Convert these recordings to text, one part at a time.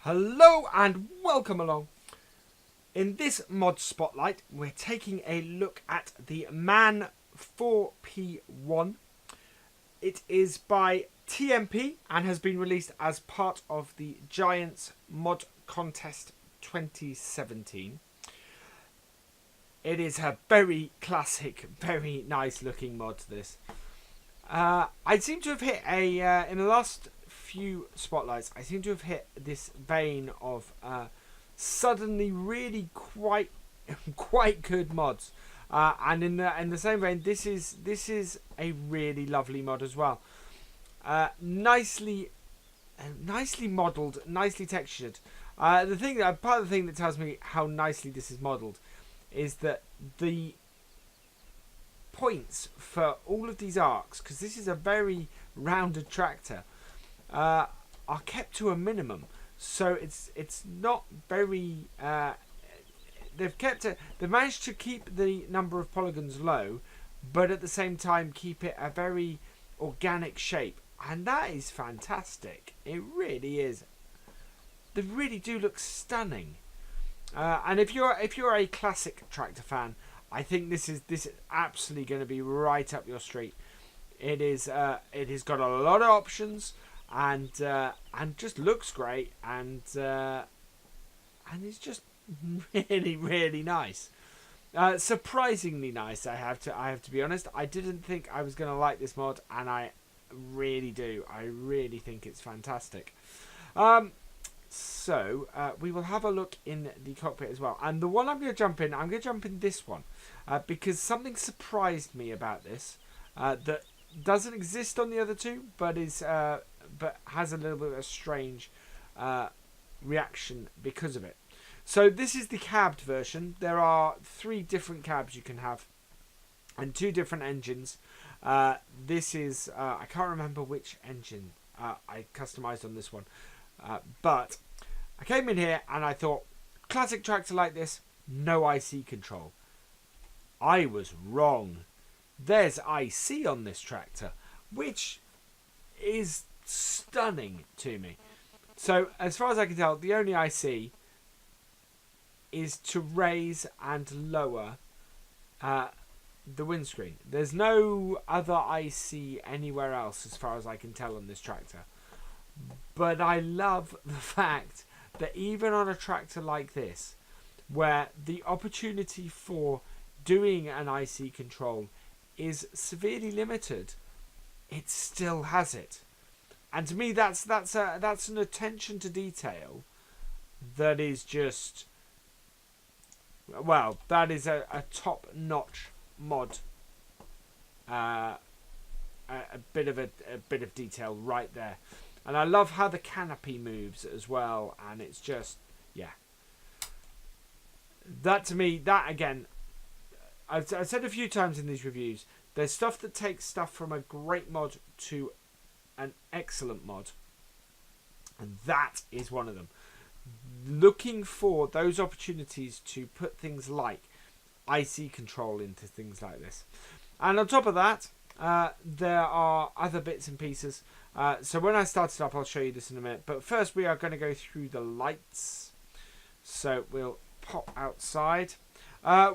Hello and welcome along. In this mod spotlight, we're taking a look at the Man 4P1. It is by TMP and has been released as part of the Giants Mod Contest 2017. It is a very classic, very nice looking mod, this. I seem to have hit in the last few spotlights, I seem to have hit this vein of suddenly really quite good mods. And in the same vein, this is a really lovely mod as well. Nicely modelled, nicely textured. Part of the thing that tells me how nicely this is modelled is that the points for all of these arcs, because this is a very rounded tractor, are kept to a minimum. So it's not very. They've managed to keep the number of polygons low, but at the same time keep it a very organic shape, and that is fantastic. It really is. They really do look stunning. And if you're a classic tractor fan, I think this is absolutely going to be right up your street. It has got a lot of options, and just looks great, and it's just really nice. Surprisingly nice, I have to be honest. I didn't think I was going to like this mod, and I really do. I really think it's fantastic. So we will have a look in the cockpit as well. And the one I'm going to jump in this one, because something surprised me about this that doesn't exist on the other two, but has a little bit of a strange reaction because of it. So this is the cabbed version. There are 3 different cabs you can have, and 2 different engines. This is I can't remember which engine I customized on this one. But I came in here and I thought, classic tractor like this, no IC control. I was wrong. There's IC on this tractor, which is stunning to me. So as far as I can tell, the only IC is to raise and lower the windscreen. There's no other IC anywhere else as far as I can tell on this tractor. But I love the fact that even on a tractor like this, where the opportunity for doing an IC control is severely limited, it still has it. And to me, that's an attention to detail that is just, well, that is a top-notch mod. A bit of detail right there. And I love how the canopy moves as well, and it's just, yeah. That to me, that again, I've said a few times in these reviews, there's stuff that takes stuff from a great mod to an excellent mod, and that is one of them. Looking for those opportunities to put things like IC control into things like this. And on top of that, there are other bits and pieces. So when I start it up, I'll show you this in a minute. But first, we are going to go through the lights. So we'll pop outside.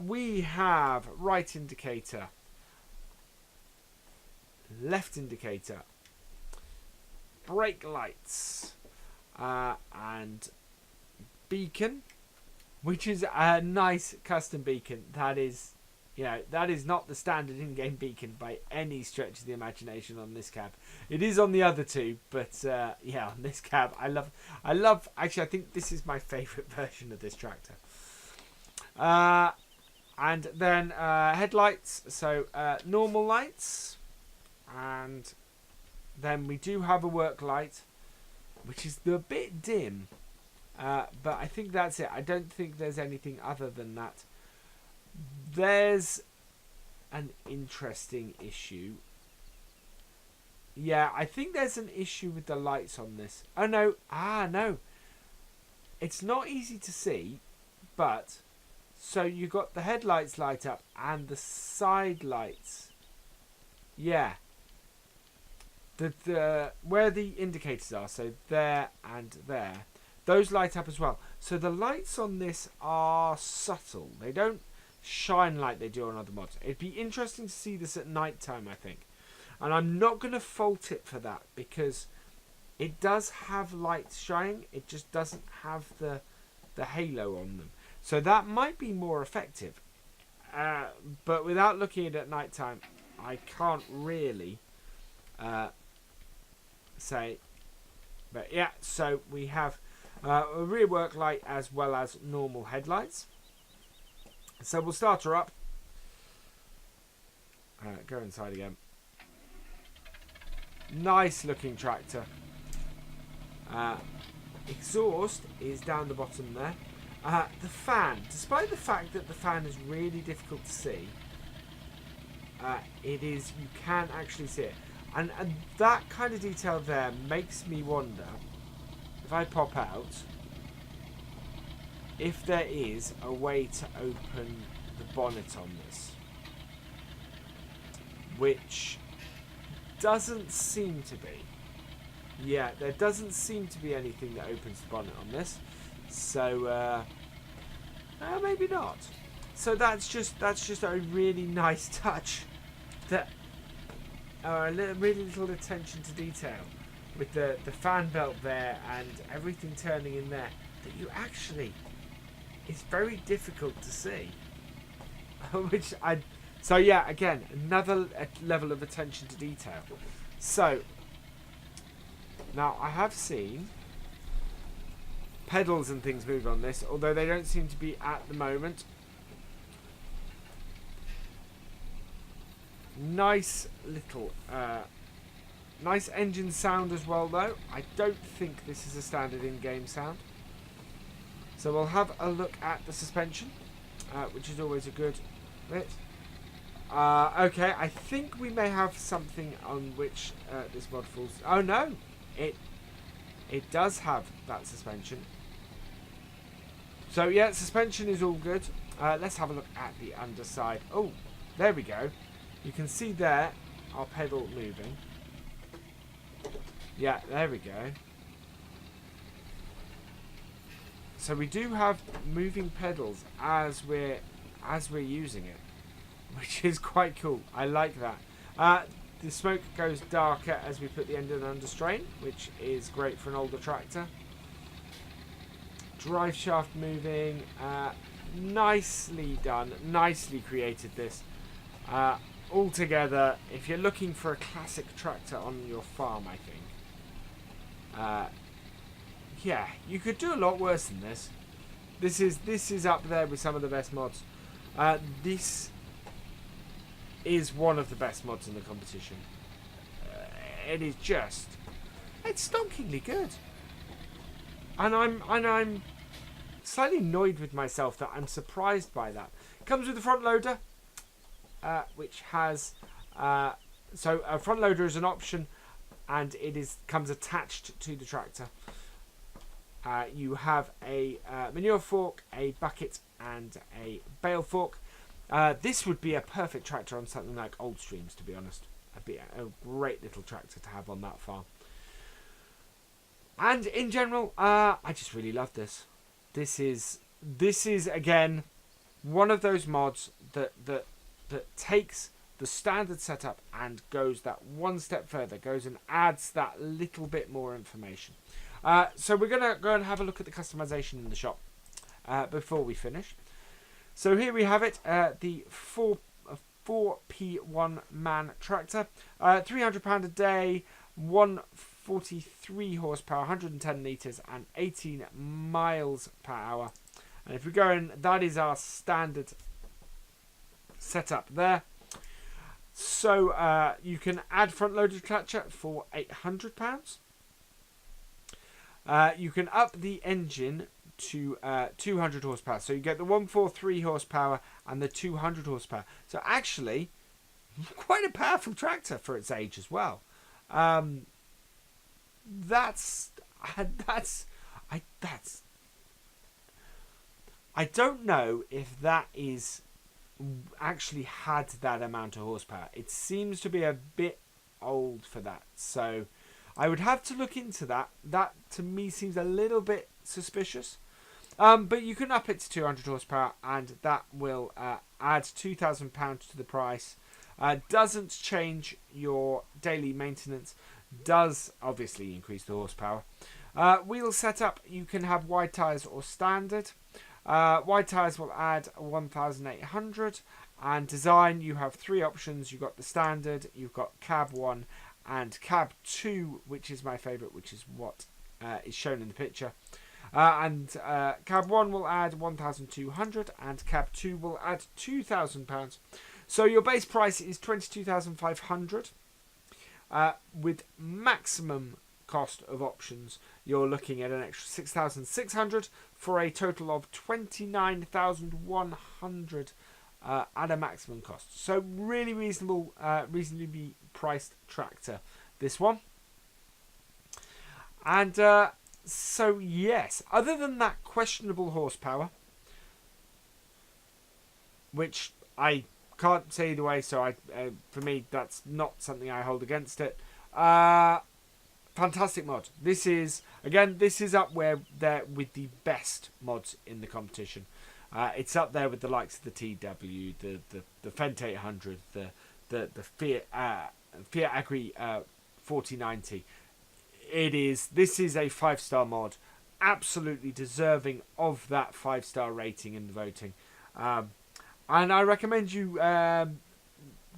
We have right indicator, left indicator, brake lights, and beacon, which is a nice custom beacon. That is not the standard in-game beacon by any stretch of the imagination on this cab. It is on the other two, but yeah, on this cab, I love. Actually, I think this is my favourite version of this tractor. And then headlights, so normal lights, and then we do have a work light, which is a bit dim, but I think that's it. I don't think there's anything other than that. There's an interesting issue. Yeah, I think there's an issue with the lights on this. Oh no, no. It's not easy to see, but so you got the headlights light up and the side lights. Yeah. The where the indicators are, so there and there, those light up as well. So the lights on this are subtle. They don't shine like they do on other mods. It'd be interesting to see this at night time, I think. And I'm not going to fault it for that, because it does have lights shining. It just doesn't have the halo on them. So that might be more effective. But without looking at it at night time, I can't really say. But yeah, so we have a rear work light as well as normal headlights. So we'll start her up. Go inside again. Nice looking tractor. Exhaust is down the bottom there. The fan, despite the fact that the fan is really difficult to see, you can actually see it. And that kind of detail there makes me wonder, if I pop out, if there is a way to open the bonnet on this. Which doesn't seem to be. Yeah, there doesn't seem to be anything that opens the bonnet on this. So, maybe not. So that's just a really nice touch. That really little attention to detail with the fan belt there and everything turning in there. That you actually, it's very difficult to see. So yeah, again, another level of attention to detail. So, now I have seen pedals and things move on this, although they don't seem to be at the moment. Nice little, nice engine sound as well though. I don't think this is a standard in-game sound. So we'll have a look at the suspension, which is always a good bit. Okay, I think we may have something on which this mod falls. Oh no, it does have that suspension. So yeah, suspension is all good. Let's have a look at the underside. Oh, there we go. You can see there our pedal moving. Yeah, there we go. So we do have moving pedals as we're using it, which is quite cool. I like that. The smoke goes darker as we put the engine under strain, which is great for an older tractor. Drive shaft moving. Nicely done. Nicely created this. Altogether, if you're looking for a classic tractor on your farm, I think. Yeah, you could do a lot worse than this. This is up there with some of the best mods. This is one of the best mods in the competition. It is just, it's stonkingly good. And I'm slightly annoyed with myself that I'm surprised by that. It comes with a front loader, which has so a front loader is an option, and it comes attached to the tractor. You have a manure fork, a bucket, and a bale fork. This would be a perfect tractor on something like Old Streams, to be honest. It'd be a great little tractor to have on that farm. And in general, I just really love this. This is again one of those mods that takes the standard setup and goes that one step further, goes and adds that little bit more information. So we're gonna go and have a look at the customization in the shop before we finish. So here we have it, the 4P1 man tractor, £300 a day, 143 horsepower, 110 litres and 18 miles per hour. And if we go in, that is our standard setup there. So you can add front loaded tractor for £800. You can up the engine to 200 horsepower. So you get the 143 horsepower and the 200 horsepower. So actually, quite a powerful tractor for its age as well. I don't know if that is actually had that amount of horsepower. It seems to be a bit old for that. So I would have to look into that. That to me seems a little bit suspicious. But you can up it to 200 horsepower, and that will add £2,000 to the price. Doesn't change your daily maintenance. Does obviously increase the horsepower. Wheel setup, you can have wide tyres or standard. Wide tyres will add 1,800. And design, you have three options. You've got the standard, you've got cab 1 and cab 2, which is my favourite, which is what is shown in the picture. Cab 1 will add 1,200 and cab 2 will add £2,000. So your base price is 22,500. With maximum cost of options, you're looking at an extra 6,600 for a total of 29,100 at a maximum cost. So really reasonable, reasonably priced tractor, this one. And so yes, other than that questionable horsepower, which I can't say either way, so for me that's not something I hold against it. Fantastic mod. This is up there with the best mods in the competition. It's up there with the likes of the TW, the Fendt 800, the Fiat Agri 4090. This is a 5-star mod, absolutely deserving of that 5-star rating in the voting. And I recommend you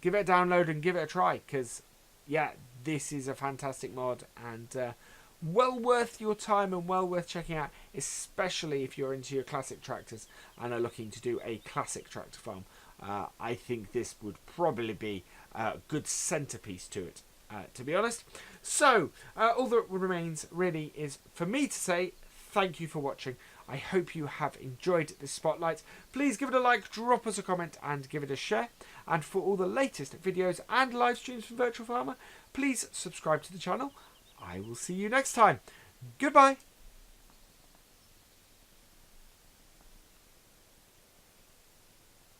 give it a download and give it a try, because yeah, this is a fantastic mod and well worth your time and well worth checking out, especially if you're into your classic tractors and are looking to do a classic tractor farm. I think this would probably be a good centerpiece to it, to be honest. So all that remains really is for me to say thank you for watching. I hope you have enjoyed this spotlight. Please give it a like, drop us a comment and give it a share. And for all the latest videos and live streams from Virtual Farmer, please subscribe to the channel. I will see you next time. Goodbye.